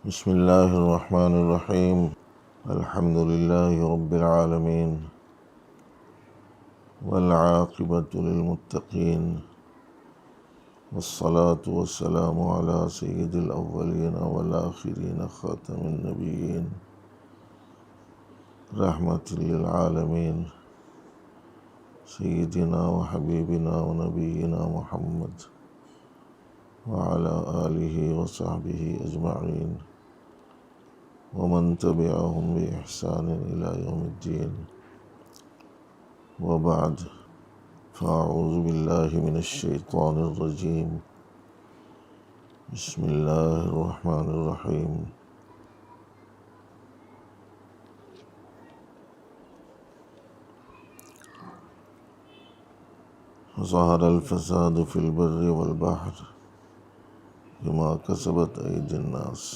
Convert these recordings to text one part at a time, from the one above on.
بسم اللہ الرحمن الرحیم الحمد للہ رب العالمین والعاقبۃ للمتقین والصلاة والسلام علی سید الاولین والآخرین خاتم النبیین رحمۃ للعالمین سیدنا وحبیبنا ونبینا محمد وعلی آلہ وصحبہ اجمعین ومن تبعهم بإحسان إلى يوم الدين وبعد فأعوذ بالله من الشيطان الرجيم بسم الله الرحمن الرحيم ظهر الفساد في البر والبحر بما كسبت أيدي الناس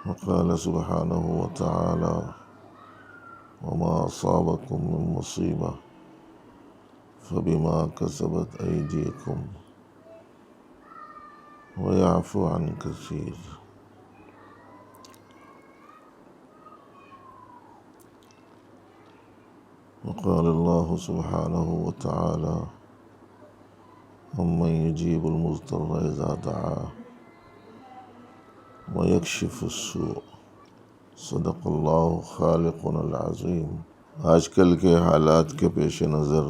وقال سبحانه وتعالى وما أصابكم من مصيبة فبما كسبت أيديكم ويعفو عن كثير وقال الله سبحانه وتعالى أمن يجيب المضطر إذا دعاه وَيَكْشِفُ السُّوءَ صدق اللہ خالقنا العظیم۔ آج کل کے حالات کے پیش نظر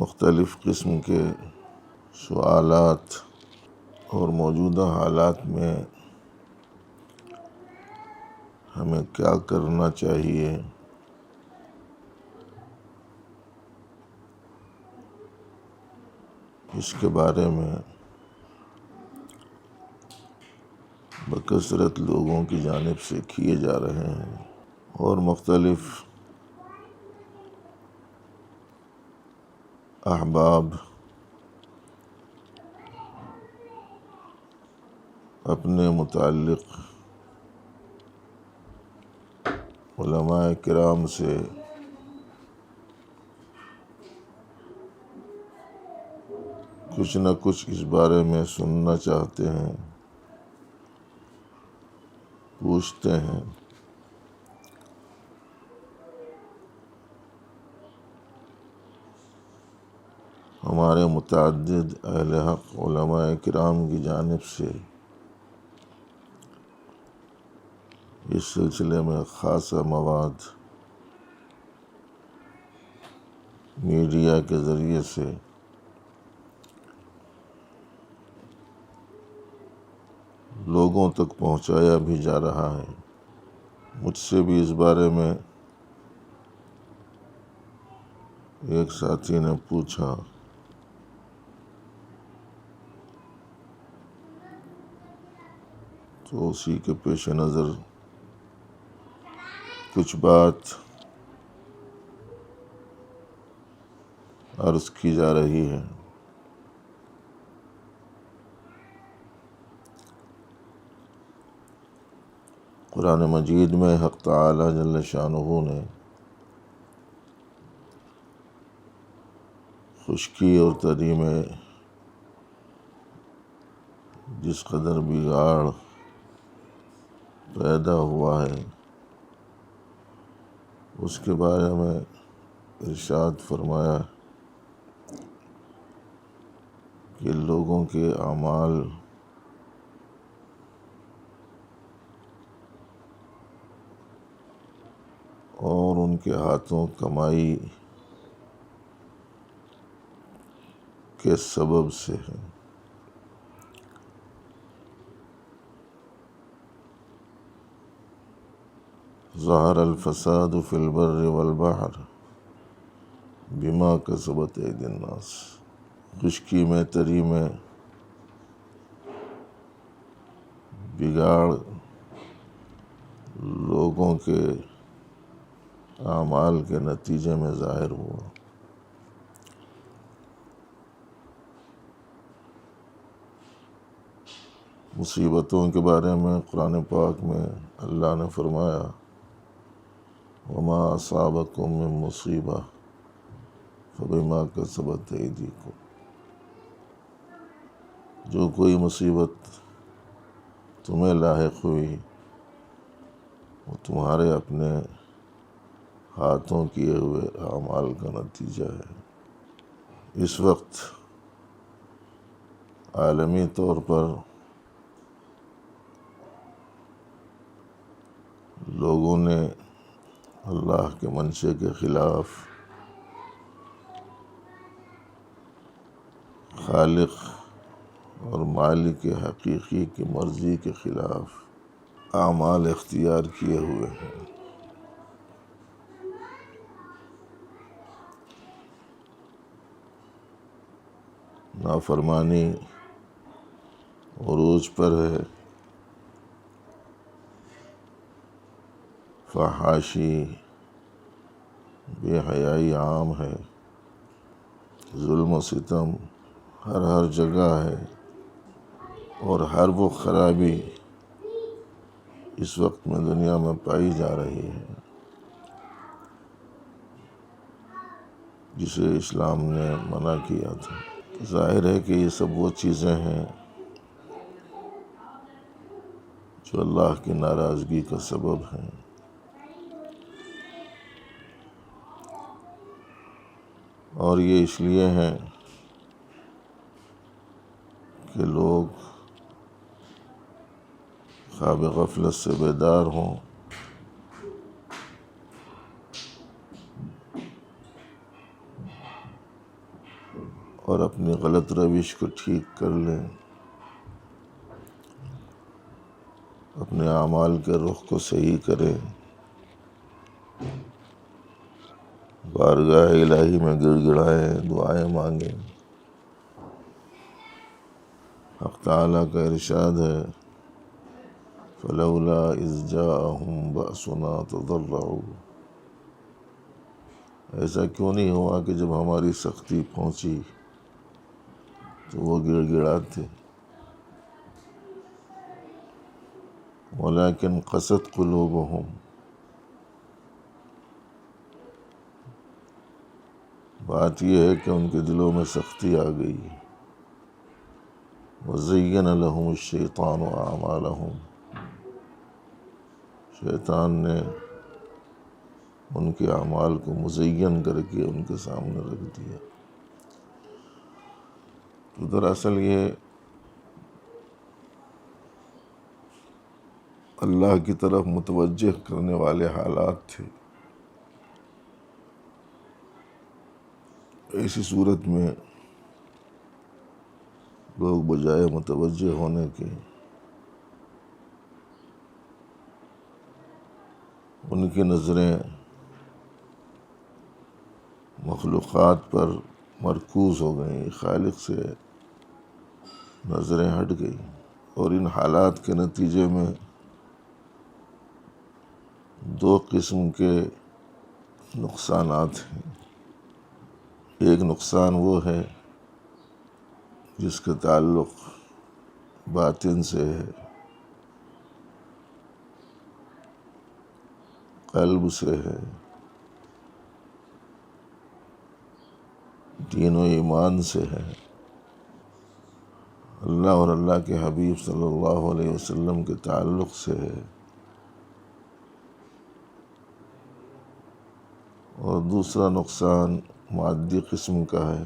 مختلف قسم کے سوالات اور موجودہ حالات میں ہمیں کیا کرنا چاہیے، اس کے بارے میں بکثرت لوگوں کی جانب سے کیے جا رہے ہیں، اور مختلف احباب اپنے متعلق علماء کرام سے کچھ نہ کچھ اس بارے میں سننا چاہتے ہیں، پوچھتے ہیں۔ ہمارے متعدد اہل حق علماء کرام کی جانب سے اس سلسلے میں خاصا مواد میڈیا کے ذریعے سے لوگوں تک پہنچایا بھی جا رہا ہے۔ مجھ سے بھی اس بارے میں ایک ساتھی نے پوچھا تو اسی کے پیش نظر کچھ بات عرض کی جا رہی ہے۔ قرآن مجید میں حق تعالی جل شانہ نے خشکی اور تری میں جس قدر بگاڑ پیدا ہوا ہے، اس کے بارے میں ارشاد فرمایا کہ لوگوں کے اعمال اور ان کے ہاتھوں کمائی کے سبب سے ہے۔ ظہر الفساد فی البر والبحر بما کسبت ایدی الناس۔ خشکی میں تری میں بگاڑ لوگوں کے اعمال کے نتیجے میں ظاہر ہوا۔ مصیبتوں کے بارے میں قرآن پاک میں اللہ نے فرمایا وما اصابکم من مصیبہ فبما کسبت ایدیکم۔ جو کوئی مصیبت تمہیں لاحق ہوئی وہ تمہارے اپنے ہاتھوں کیے ہوئے اعمال کا نتیجہ ہے۔ اس وقت عالمی طور پر لوگوں نے اللہ کے منشے کے خلاف، خالق اور مالک حقیقی کی مرضی کے خلاف اعمال اختیار کیے ہوئے ہیں۔ نافرمانی عروج پر ہے، فحاشی بے حیائی عام ہے، ظلم و ستم ہر جگہ ہے، اور ہر وہ خرابی اس وقت میں دنیا میں پائی جا رہی ہے جسے اسلام نے منع کیا تھا۔ ظاہر ہے کہ یہ سب وہ چیزیں ہیں جو اللہ کی ناراضگی کا سبب ہیں۔ اور یہ اس لیے ہیں کہ لوگ خواب غفلت سے بیدار ہوں اور اپنی غلط روش کو ٹھیک کر لیں، اپنے اعمال کے رخ کو صحیح کریں، بارگاہ الہی میں گڑ گڑائیں، دعائیں مانگیں۔ حق تعالیٰ کا ارشاد ہے فَلَوْلَا إِذْ جَاءَهُمْ بَأْسُنَا تَضَرَّعُوا، ایسا کیوں نہیں ہوا کہ جب ہماری سختی پہنچی تو وہ گڑ گڑاتے۔ وَلَكِنْ قَسَتْ قُلُوبُهُمْ، بات یہ ہے کہ ان کے دلوں میں سختی آ گئی۔ وَزَيَّنَ لَهُمُ الشَّيْطَانُ أَعْمَالَهُمْ، شیطان نے ان کے اعمال کو مزین کر کے ان کے سامنے رکھ دیا۔ تو دراصل یہ اللہ کی طرف متوجہ کرنے والے حالات تھے۔ ایسی صورت میں لوگ بجائے متوجہ ہونے کے ان کی نظریں مخلوقات پر مرکوز ہو گئیں، خالق سے نظریں ہٹ گئیں، اور ان حالات کے نتیجے میں دو قسم کے نقصانات ہیں۔ ایک نقصان وہ ہے جس کا تعلق باطن سے ہے، قلب سے ہے، دین و ایمان سے ہے، اللہ اور اللہ کے حبیب صلی اللہ علیہ وسلم کے تعلق سے ہے۔ اور دوسرا نقصان مادی قسم کا ہے،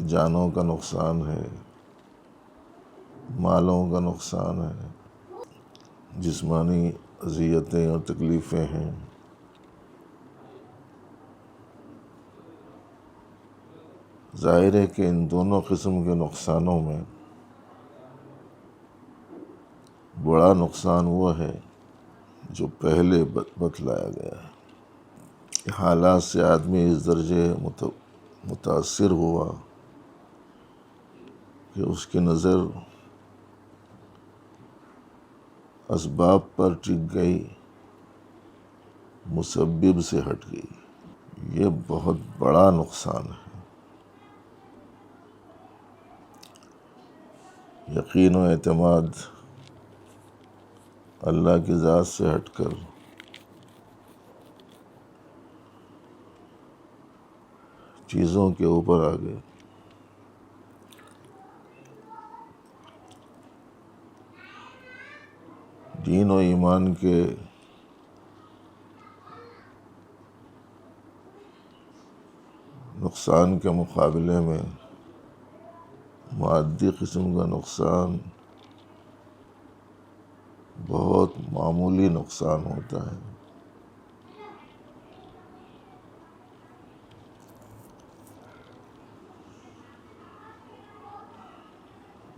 جانوں کا نقصان ہے، مالوں کا نقصان ہے، جسمانی اذیتیں اور تکلیفیں ہیں۔ ظاہر ہے کہ ان دونوں قسم کے نقصانوں میں بڑا نقصان وہ ہے جو پہلے بتلایا گیا ہے۔ حالات سے آدمی اس درجے متاثر ہوا کہ اس کی نظر اسباب پر ٹک گئی، مسبب سے ہٹ گئی۔ یہ بہت بڑا نقصان ہے۔ یقین و اعتماد اللہ کی ذات سے ہٹ کر چیزوں کے اوپر آ گئے. دین و ایمان کے نقصان کے مقابلے میں مادی قسم کا نقصان بہت معمولی نقصان ہوتا ہے.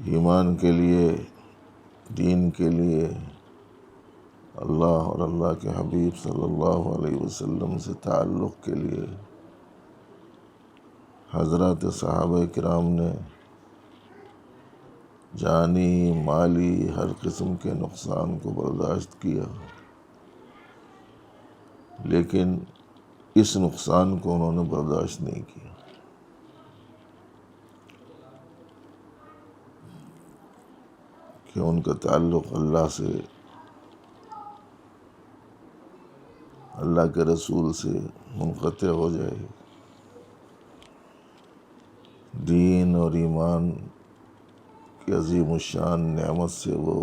ایمان کے لیے، دین کے لیے، اللہ اور اللہ کے حبیب صلی اللہ علیہ وسلم سے تعلق کے لیے حضرات صحابہ کرام نے جانی مالی ہر قسم کے نقصان کو برداشت کیا، لیکن اس نقصان کو انہوں نے برداشت نہیں کیا. کہ ان کا تعلق اللہ سے، اللہ کے رسول سے منقطع ہو جائے، دین اور ایمان کی عظیم الشان نعمت سے وہ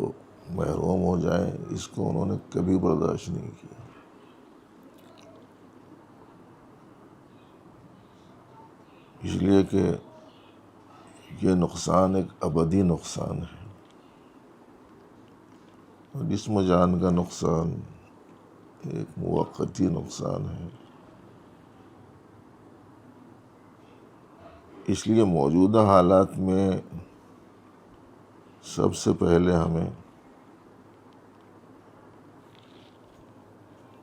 محروم ہو جائیں. اس کو انہوں نے کبھی برداشت نہیں کیا. اس لیے کہ یہ نقصان ایک ابدی نقصان ہے، اور جسم و جان کا نقصان ایک موقتی نقصان ہے. اس لیے موجودہ حالات میں سب سے پہلے ہمیں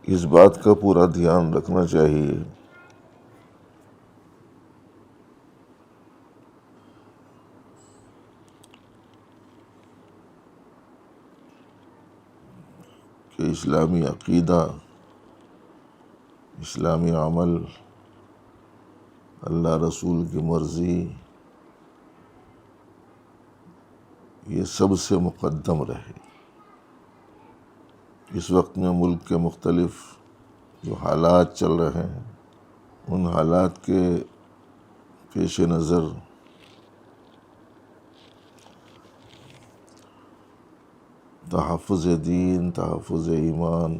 اس بات کا پورا دھیان رکھنا چاہیے کہ اسلامی عقیدہ، اسلامی عمل، اللہ رسول کی مرضی، یہ سب سے مقدم رہے. اس وقت میں ملک کے مختلف جو حالات چل رہے ہیں، ان حالات کے پیش نظر تحفظ دین، تحفظ ایمان،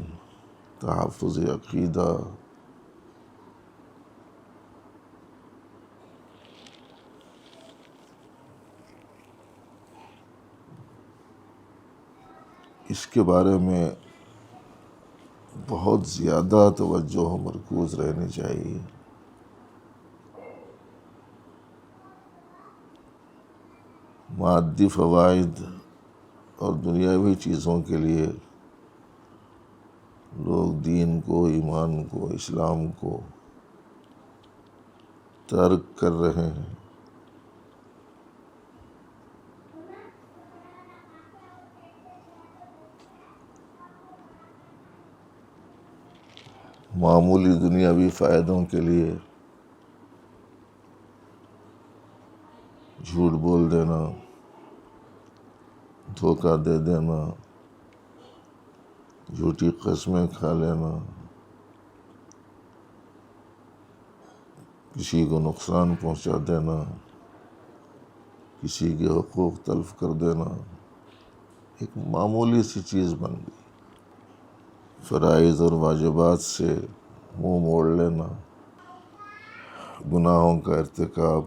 تحفظ عقیدہ، اس کے بارے میں بہت زیادہ توجہ مرکوز رہنی چاہیے. مادی فوائد اور دنیاوی چیزوں کے لیے لوگ دین کو، ایمان کو، اسلام کو ترک کر رہے ہیں. معمولی دنیاوی فائدوں کے لیے جھوٹ بول دینا، دھوکہ دے دینا، جھوٹی قسمیں کھا لینا، کسی کو نقصان پہنچا دینا، کسی کے حقوق تلف کر دینا، ایک معمولی سی چیز بن گئی. فرائض اور واجبات سے منہ موڑ لینا، گناہوں کا ارتکاب،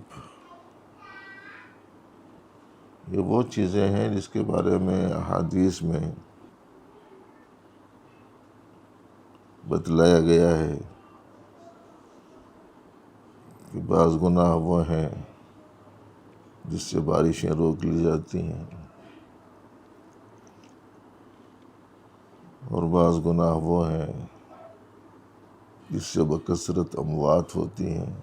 یہ وہ چیزیں ہیں جس کے بارے میں احادیث میں بتلایا گیا ہے کہ بعض گناہ وہ ہیں جس سے بارشیں روک لی جاتی ہیں، اور بعض گناہ وہ ہیں جس سے بکثرت اموات ہوتی ہیں،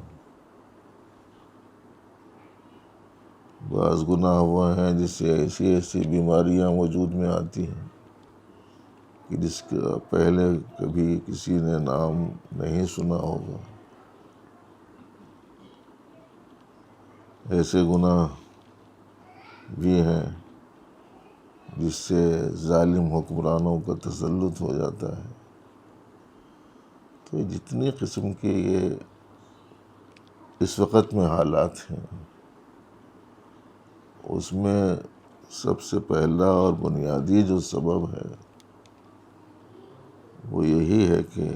بعض گناہ وہ ہیں جس سے ایسی بیماریاں وجود میں آتی ہیں کہ جس کا پہلے کبھی کسی نے نام نہیں سنا ہوگا. ایسے گناہ بھی ہیں جس سے ظالم حکمرانوں کا تسلط ہو جاتا ہے. تو جتنی قسم کے یہ اس وقت میں حالات ہیں، اس میں سب سے پہلا اور بنیادی جو سبب ہے وہ یہی ہے کہ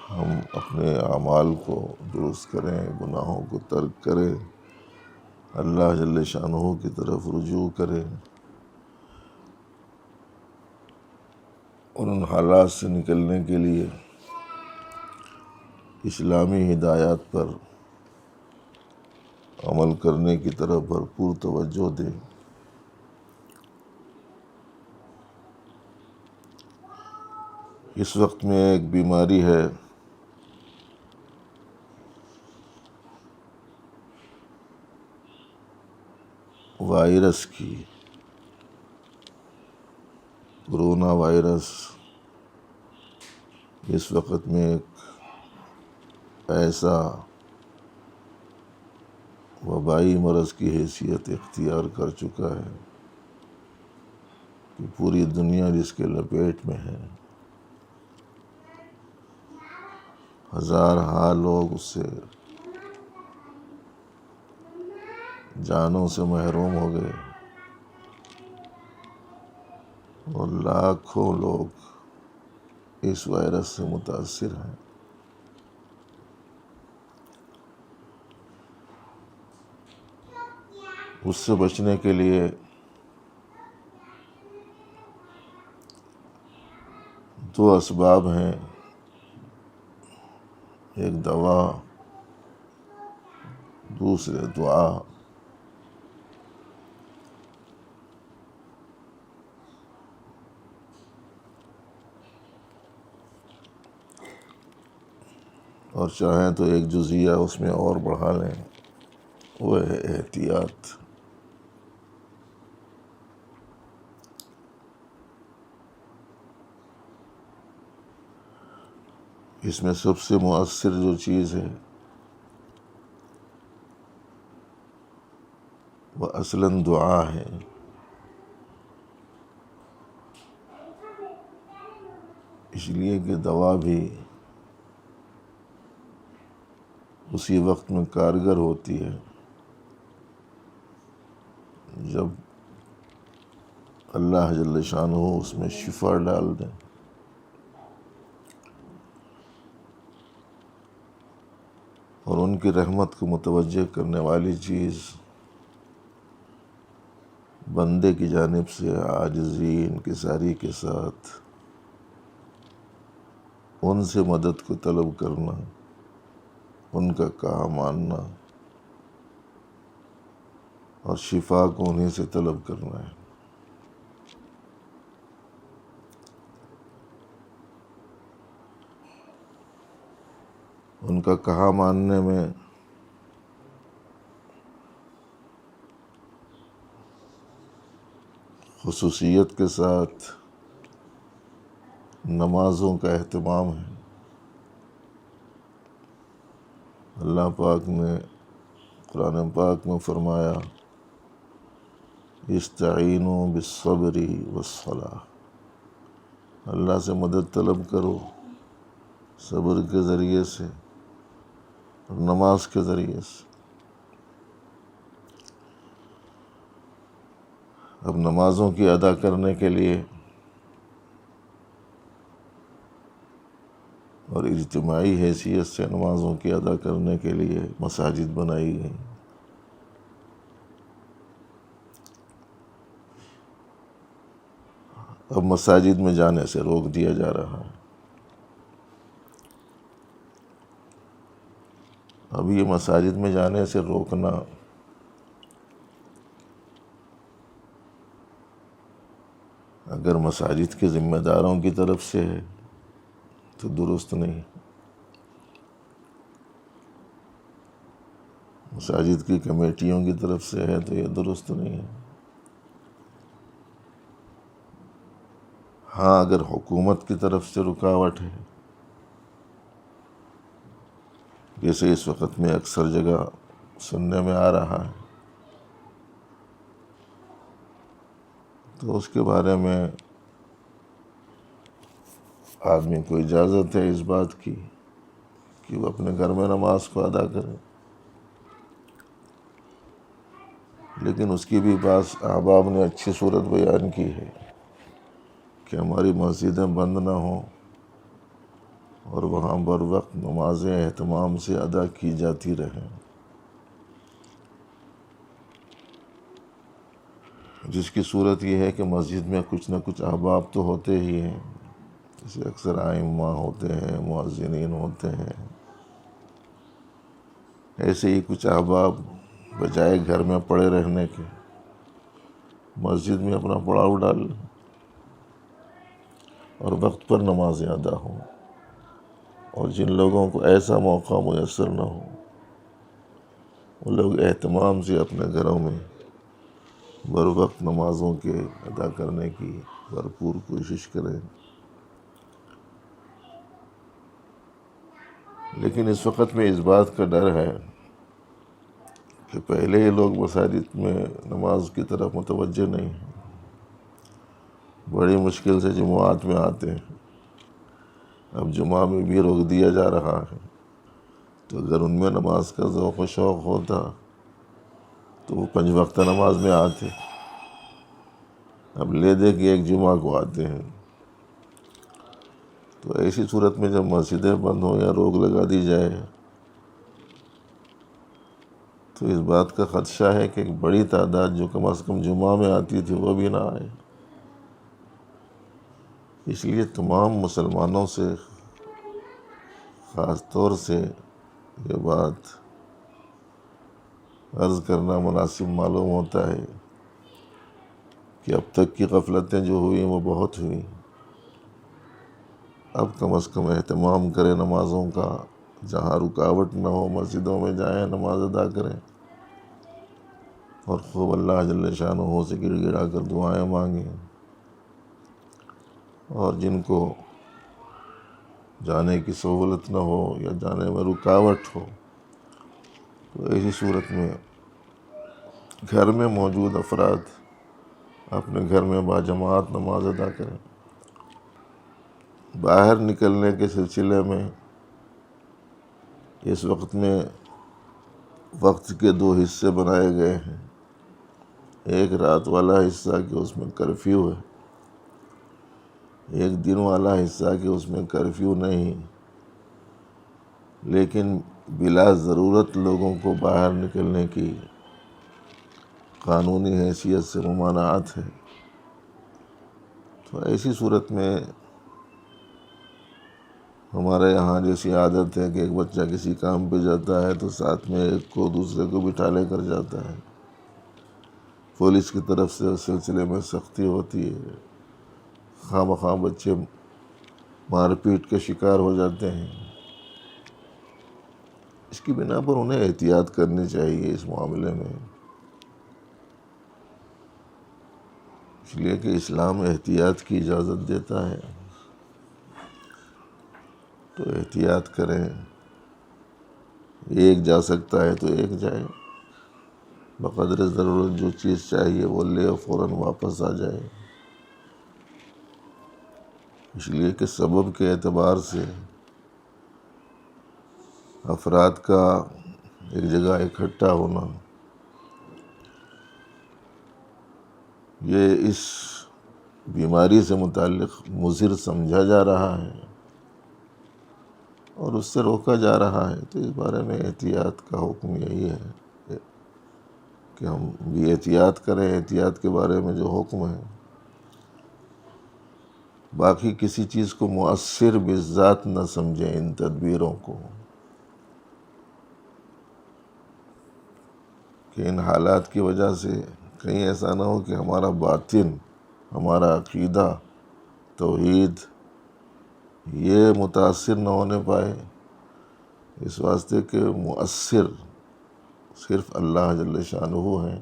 ہم اپنے اعمال کو درست کریں، گناہوں کو ترک کریں، اللہ جل شانہ کی طرف رجوع کریں اور ان حالات سے نکلنے کے لیے اسلامی ہدایات پر عمل کرنے کی طرف بھرپور توجہ دیں۔ اس وقت میں ایک بیماری ہے وائرس کی، کورونا وائرس اس وقت میں ایک ایسا وبائی مرض کی حیثیت اختیار کر چکا ہے کہ پوری دنیا جس کے لپیٹ میں ہے، ہزارہا لوگ اس سے جانوں سے محروم ہو گئے اور لاکھوں لوگ اس وائرس سے متاثر ہیں۔ اس سے بچنے کے لیے دو اسباب ہیں، ایک دوا، دوسرے دعا۔ اور چاہیں تو ایک جزیہ اس میں اور بڑھا لیں، وہ ہے احتیاط۔ اس میں سب سے مؤثر جو چیز ہے وہ اصلاً دعا ہے۔ اس لیے کہ دوا بھی اسی وقت میں کارگر ہوتی ہے جب اللہ جل شانہ اس میں شفا ڈال دیں۔ اور ان کی رحمت کو متوجہ کرنے والی چیز بندے کی جانب سے عاجزی، انکساری کے ساتھ ان سے مدد کو طلب کرنا، ان کا کہا ماننا اور شفا کو انہیں سے طلب کرنا ہے۔ ان کا کہا ماننے میں خصوصیت کے ساتھ نمازوں کا اہتمام ہے۔ اللہ پاک نے قرآن پاک میں فرمایا، استعینوا بالصبر والصلاۃ، اللہ سے مدد طلب کرو صبر کے ذریعے سے اور نماز کے ذریعے سے۔ اب نمازوں کی ادا کرنے کے لیے اور اجتماعی حیثیت سے نمازوں کی ادا کرنے کے لیے مساجد بنائی گئی۔ اب مساجد میں جانے سے روک دیا جا رہا ہے۔ اب یہ مساجد میں جانے سے روکنا اگر مساجد کے ذمہ داروں کی طرف سے ہے تو درست نہیں، مساجد کی کمیٹیوں کی طرف سے ہے تو یہ درست نہیں ہے۔ ہاں اگر حکومت کی طرف سے رکاوٹ ہے، جیسے اس وقت میں اکثر جگہ سننے میں آ رہا ہے، تو اس کے بارے میں آدمی کو اجازت ہے اس بات کی کہ وہ اپنے گھر میں نماز کو ادا کریں، لیکن اس کی بھی بعض احباب نے اچھی صورت بیان کی ہے کہ ہماری مسجدیں بند نہ ہوں اور وہاں بر وقت نمازیں اہتمام سے ادا کی جاتی رہیں، جس کی صورت یہ ہے کہ مسجد میں کچھ نہ کچھ احباب تو ہوتے ہی ہیں، جیسے اکثر ائمہ ہوتے ہیں، مؤذنین ہوتے ہیں، ایسے ہی کچھ احباب بجائے گھر میں پڑے رہنے کے مسجد میں اپنا پڑاؤ ڈال لیں اور وقت پر نمازیں ادا ہوں، اور جن لوگوں کو ایسا موقع میسر نہ ہو وہ لوگ اہتمام سے اپنے گھروں میں بر وقت نمازوں کے ادا کرنے کی بھرپور کوشش کریں۔ لیکن اس وقت میں اس بات کا ڈر ہے کہ پہلے ہی لوگ مساجد میں نماز کی طرف متوجہ نہیں ہیں، بڑی مشکل سے جمعات میں آتے ہیں، اب جمعہ میں بھی روک دیا جا رہا ہے، تو اگر ان میں نماز کا ذوق و شوق ہوتا تو وہ 5 وقتہ نماز میں آتے، اب لے دے کہ ایک جمعہ کو آتے ہیں۔ تو ایسی صورت میں جب مسجدیں بند ہوں یا روک لگا دی جائے تو اس بات کا خدشہ ہے کہ ایک بڑی تعداد جو کم از کم جمعہ میں آتی تھی وہ بھی نہ آئے۔ اس لیے تمام مسلمانوں سے خاص طور سے یہ بات عرض کرنا مناسب معلوم ہوتا ہے کہ اب تک کی غفلتیں جو ہوئیں وہ بہت ہوئیں، اب کم از کم اہتمام کریں نمازوں کا، جہاں رکاوٹ نہ ہو مسجدوں میں جائیں، نماز ادا کریں، اور خوب اللہ جل شانہ سے گڑ گڑا کر دعائیں مانگیں، اور جن کو جانے کی سہولت نہ ہو یا جانے میں رکاوٹ ہو تو ایسی صورت میں گھر میں موجود افراد اپنے گھر میں باجماعت نماز ادا کریں۔ باہر نکلنے کے سلسلے میں اس وقت میں وقت کے 2 حصے بنائے گئے ہیں، ایک رات والا حصہ کہ اس میں کرفیو ہے، ایک دن والا حصہ کہ اس میں کرفیو نہیں، لیکن بلا ضرورت لوگوں کو باہر نکلنے کی قانونی حیثیت سے ممانعت ہے۔ تو ایسی صورت میں ہمارے یہاں جیسی عادت ہے کہ ایک بچہ کسی کام پہ جاتا ہے تو ساتھ میں ایک کو دوسرے کو بٹھا لے کر جاتا ہے، پولیس کی طرف سے اس سلسلے میں سختی ہوتی ہے، خواہ مخواہ بچے مار پیٹ کے شکار ہو جاتے ہیں، اس کی بنا پر انہیں احتیاط کرنی چاہیے اس معاملے میں، اس لیے کہ اسلام احتیاط کی اجازت دیتا ہے، تو احتیاط کریں، ایک جا سکتا ہے تو ایک جائے، بقدر ضرورت جو چیز چاہیے وہ لے اور فوراً واپس آ جائے، اس لیے کہ سبب کے اعتبار سے افراد کا ایک جگہ اکٹھا ہونا یہ اس بیماری سے متعلق مضر سمجھا جا رہا ہے اور اس سے روکا جا رہا ہے، تو اس بارے میں احتیاط کا حکم یہی ہے کہ ہم بھی احتیاط کریں، احتیاط کے بارے میں جو حکم ہے، باقی کسی چیز کو مؤثر بالذات نہ سمجھیں ان تدبیروں کو، کہ ان حالات کی وجہ سے کہیں ایسا نہ ہو کہ ہمارا باطن، ہمارا عقیدہ، توحید یہ متاثر نہ ہونے پائے، اس واسطے کہ مؤثر صرف اللہ جل شانہ ہیں۔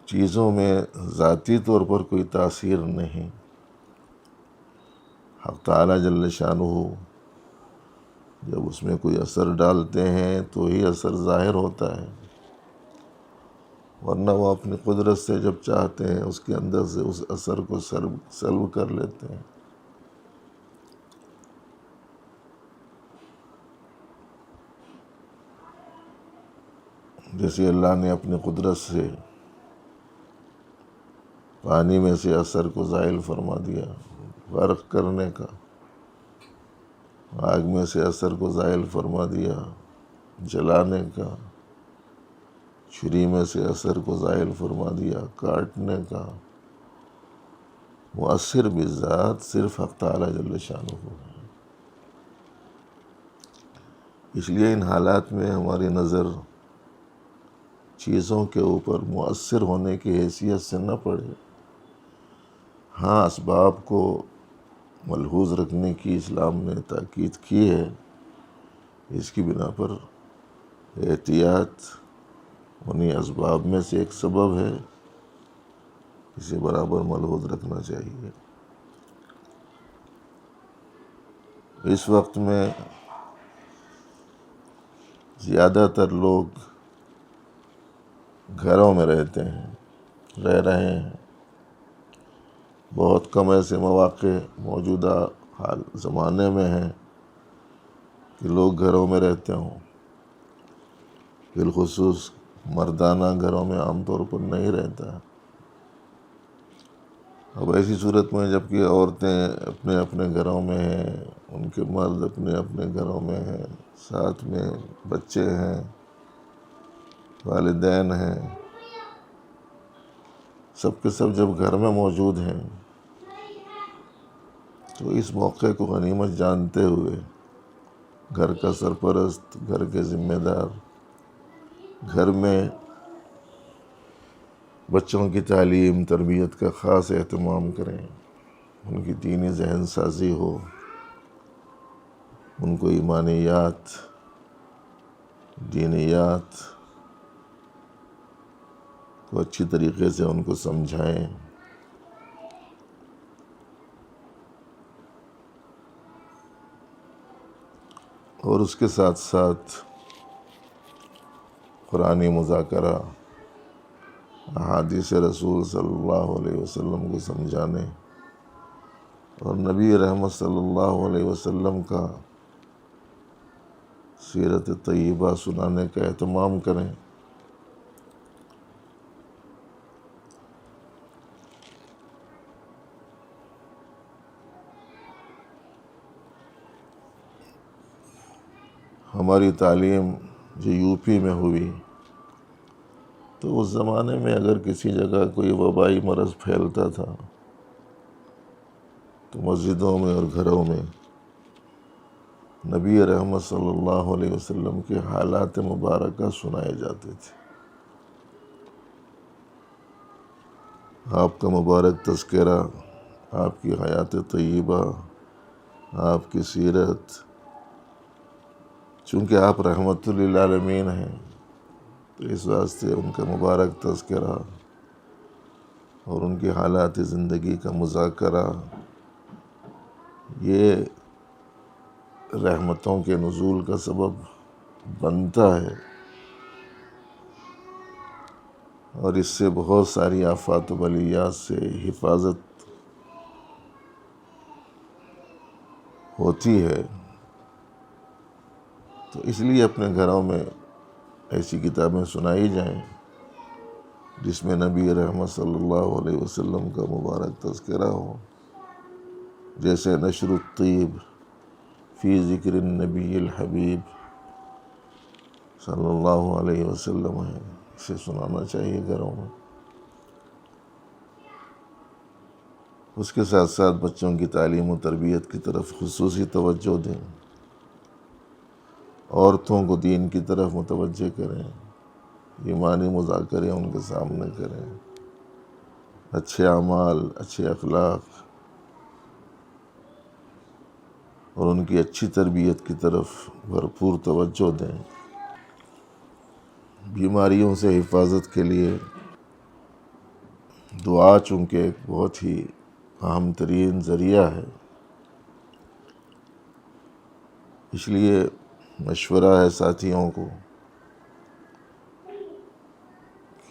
چیزوں میں ذاتی طور پر کوئی تاثیر نہیں، حق تعالی جل شانہ جب اس میں کوئی اثر ڈالتے ہیں تو ہی اثر ظاہر ہوتا ہے، ورنہ وہ اپنی قدرت سے جب چاہتے ہیں اس کے اندر سے اس اثر کو سلب کر لیتے ہیں۔ جیسے اللہ نے اپنی قدرت سے پانی میں سے اثر کو زائل فرما دیا، غرق کرنے کا، آگ میں سے اثر کو زائل فرما دیا، جلانے کا، چھری میں سے اثر کو زائل فرما دیا، کاٹنے کا، مؤثر بذات صرف حق تعالی جل شانہ ہے۔ اس لیے ان حالات میں ہماری نظر چیزوں کے اوپر مؤثر ہونے کی حیثیت سے نہ پڑے۔ ہاں، اسباب کو ملحوظ رکھنے کی اسلام نے تاکید کی ہے، اس کی بنا پر احتیاط انہیں اسباب میں سے ایک سبب ہے، اسے برابر ملحوظ رکھنا چاہیے۔ اس وقت میں زیادہ تر لوگ گھروں میں رہ رہے ہیں۔ بہت کم ایسے مواقع موجودہ زمانے میں ہیں کہ لوگ گھروں میں رہتے ہوں، بالخصوص مردانہ گھروں میں عام طور پر نہیں رہتا۔ اب ایسی صورت میں جب کہ عورتیں اپنے اپنے گھروں میں ہیں، ان کے مرد اپنے اپنے گھروں میں ہیں، ساتھ میں بچے ہیں، والدین ہیں، سب کے سب جب گھر میں موجود ہیں، تو اس موقع کو غنیمت جانتے ہوئے گھر کا سرپرست، گھر کے ذمہ دار، گھر میں بچوں کی تعلیم تربیت کا خاص اہتمام کریں، ان کی دینی ذہن سازی ہو، ان کو ایمانیات، دینیات کو اچھی طریقے سے ان کو سمجھائیں۔ اور اس کے ساتھ ساتھ قرآنی مذاکرہ، احادیث رسول صلی اللہ علیہ وسلم کو سمجھانے اور نبی رحمت صلی اللہ علیہ وسلم کا سیرت طیبہ سنانے کا اہتمام کریں۔ ہماری تعلیم جو یو پی میں ہوئی، تو اس زمانے میں اگر کسی جگہ کوئی وبائی مرض پھیلتا تھا تو مسجدوں میں اور گھروں میں نبی رحمت صلی اللہ علیہ وسلم کے حالات مبارکہ سنائے جاتے تھے۔ آپ کا مبارک تذکرہ، آپ کی حیات طیبہ، آپ کی سیرت، چونکہ آپ رحمت للعالمین ہیں، تو اس واسطے ان کا مبارک تذکرہ اور ان کی حالات زندگی کا مذاکرہ یہ رحمتوں کے نزول کا سبب بنتا ہے، اور اس سے بہت ساری آفات و بلیات سے حفاظت ہوتی ہے۔ تو اس لیے اپنے گھروں میں ایسی کتابیں سنائی جائیں جس میں نبی رحمت صلی اللہ علیہ وسلم کا مبارک تذکرہ ہو، جیسے نشر الطیب فی ذکر النبی الحبیب صلی اللہ علیہ وسلم ہے، اسے سنانا چاہیے گھروں میں۔ اس کے ساتھ ساتھ بچوں کی تعلیم و تربیت کی طرف خصوصی توجہ دیں، عورتوں کو دین کی طرف متوجہ کریں، ایمانی مذاکرے ان کے سامنے کریں، اچھے اعمال، اچھے اخلاق اور ان کی اچھی تربیت کی طرف بھرپور توجہ دیں۔ بیماریوں سے حفاظت کے لیے دعا چونکہ ایک بہت ہی اہم ترین ذریعہ ہے، اس لیے مشورہ ہے ساتھیوں کو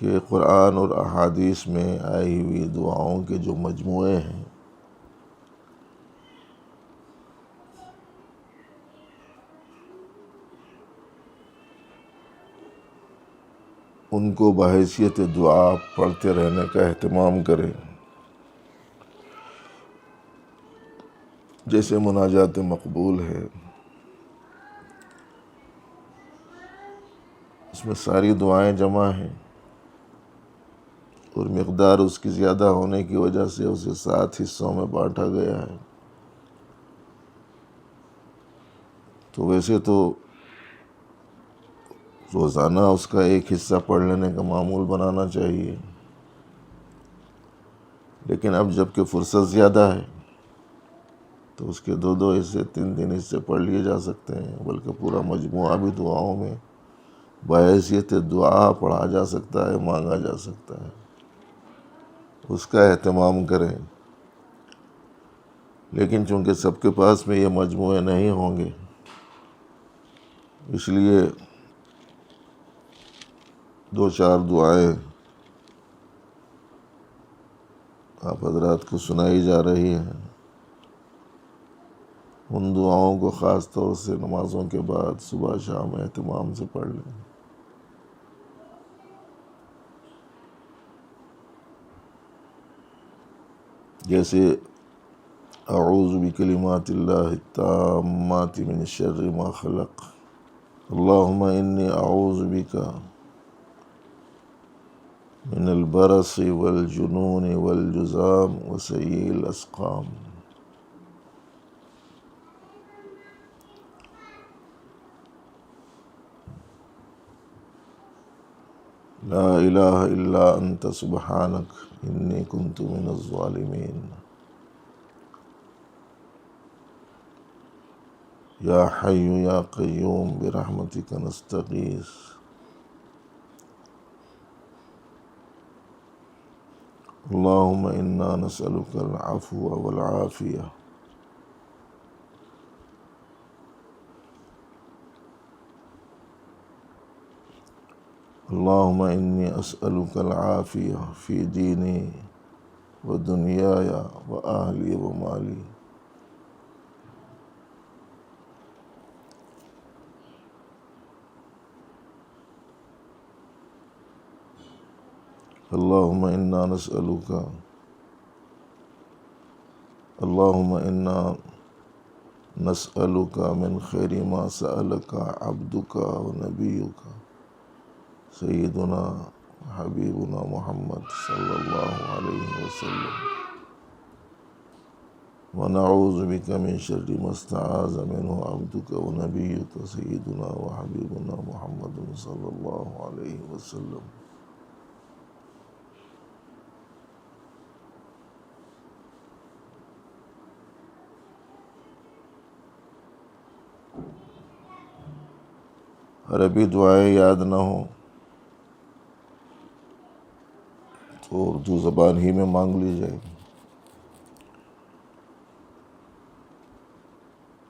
کہ قرآن اور احادیث میں آئی ہوئی دعاؤں کے جو مجموعے ہیں ان کو بحیثیت دعا پڑھتے رہنے کا اہتمام کریں، جیسے مناجات مقبول ہے، اس میں ساری دعائیں جمع ہیں اور مقدار اس کی زیادہ ہونے کی وجہ سے اسے 7 حصوں میں بانٹا گیا ہے۔ تو ویسے تو روزانہ اس کا ایک حصہ پڑھ لینے کا معمول بنانا چاہیے، لیکن اب جب کہ فرصت زیادہ ہے تو اس کے 2 حصے 3 حصے پڑھ لیے جا سکتے ہیں، بلکہ پورا مجموعہ بھی دعاؤں میں بحیثیت دعا پڑھا جا سکتا ہے، مانگا جا سکتا ہے، اس کا اہتمام کریں۔ لیکن چونکہ سب کے پاس میں یہ مجموعے نہیں ہوں گے، اس لیے 2-4 دعائیں آپ حضرات کو سنائی جا رہی ہیں، ان دعاؤں کو خاص طور سے نمازوں کے بعد صبح شام اہتمام سے پڑھ لیں۔ جیسے اعوذ بکلمات اللہ التامات من شر ما خلق، اللہم انی اعوذ بک من البرص والجنون والجذام وسیء الاسقام۔ لا الہ الا انت سبحانک انی کنت من الظالمین۔ یا حی یا قیوم برحمتک نستغیث۔ اللہم انا نسألک العفو والعافیہ۔ اللہم انی اسألک العافیہ فی دینی و دنیای و اہلی و مالی۔ اللہم انا نسألک اللہم انا نسألک من خیر ما سألک عبدک و نبیک سیدنا حبیبنا محمد صلی اللہ علیہ وسلم، ونعوذ بک من شر ما استعاذ منہ عبدک و نبیک سیدنا و حبیبنا محمد صلی اللہ علیہ وسلم۔ عربی دعائیں یاد نہ ہوں تو اردو زبان ہی میں مانگ لی جائے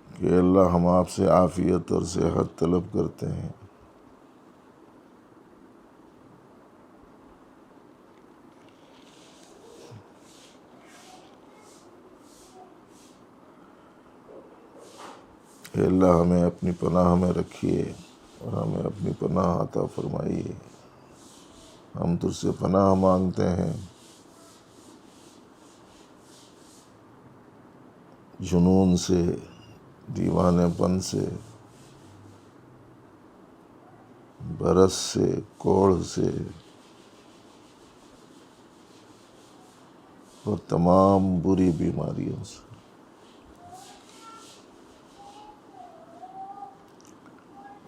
کہ اللہ ہم آپ سے عافیت اور صحت طلب کرتے ہیں، کہ اللہ ہمیں اپنی پناہ میں رکھیے اور ہمیں اپنی پناہ عطا فرمائیے۔ ہم تجھ سے پناہ مانگتے ہیں جنون سے، دیوانے پن سے، برس سے، کوڑھ سے اور تمام بری بیماریوں سے۔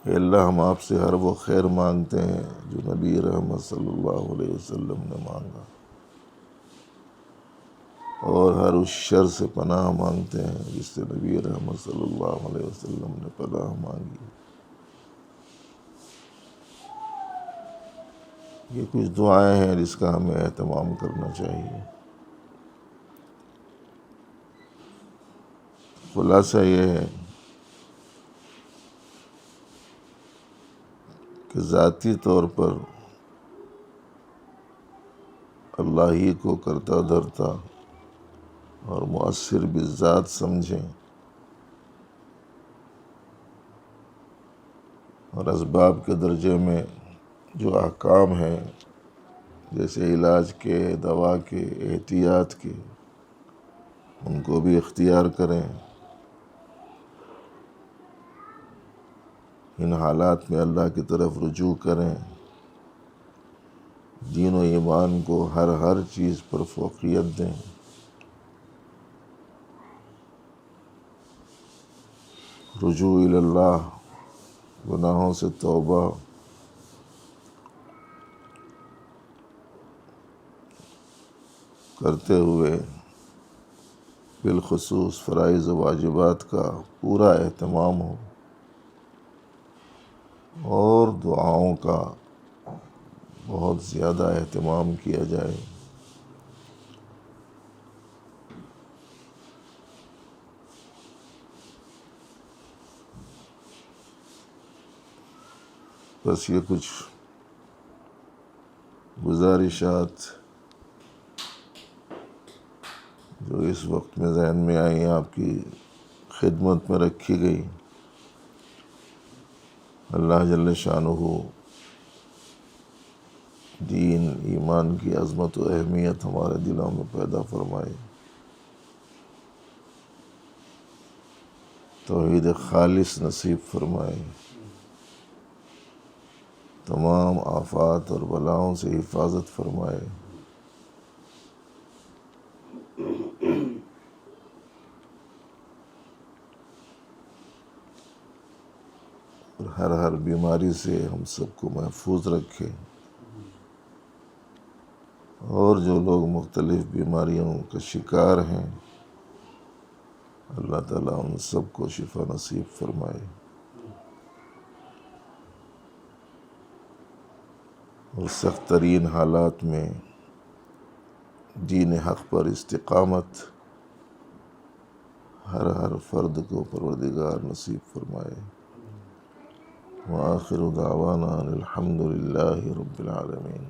اے اللہ ہم آپ سے ہر وہ خیر مانگتے ہیں جو نبی رحمت صلی اللہ علیہ وسلم نے مانگا، اور ہر اس شر سے پناہ مانگتے ہیں جس سے نبی رحمت صلی اللہ علیہ وسلم نے پناہ مانگی۔ یہ کچھ دعائیں ہیں جس کا ہمیں اہتمام کرنا چاہیے۔ خلاصہ یہ ہے کہ ذاتی طور پر اللہ ہی کو کرتا دھرتا اور مؤثر بالذات سمجھیں، اور اسباب کے درجے میں جو احکام ہیں جیسے علاج کے، دوا کے، احتیاط کے، ان کو بھی اختیار کریں۔ ان حالات میں اللہ کی طرف رجوع کریں، دین و ایمان کو ہر چیز پر فوقیت دیں۔ رجوع اللہ، گناہوں سے توبہ، کرتے ہوئے بالخصوص فرائض و واجبات کا پورا اہتمام ہو، اور دعاؤں کا بہت زیادہ اہتمام کیا جائے۔ بس یہ کچھ گزارشات جو اس وقت میں ذہن میں آئی آپ کی خدمت میں رکھی گئی۔ اللہ جل شانہ دین ایمان کی عظمت و اہمیت ہمارے دلوں میں پیدا فرمائے، توحید خالص نصیب فرمائے، تمام آفات اور بلاؤں سے حفاظت فرمائے، اور ہر بیماری سے ہم سب کو محفوظ رکھے، اور جو لوگ مختلف بیماریوں کا شکار ہیں اللہ تعالیٰ ان سب کو شفا نصیب فرمائے، اور سخت ترین حالات میں دین حق پر استقامت ہر فرد کو پروردگار نصیب فرمائے۔ وآخر دعوانا الحمد للہ رب العالمین۔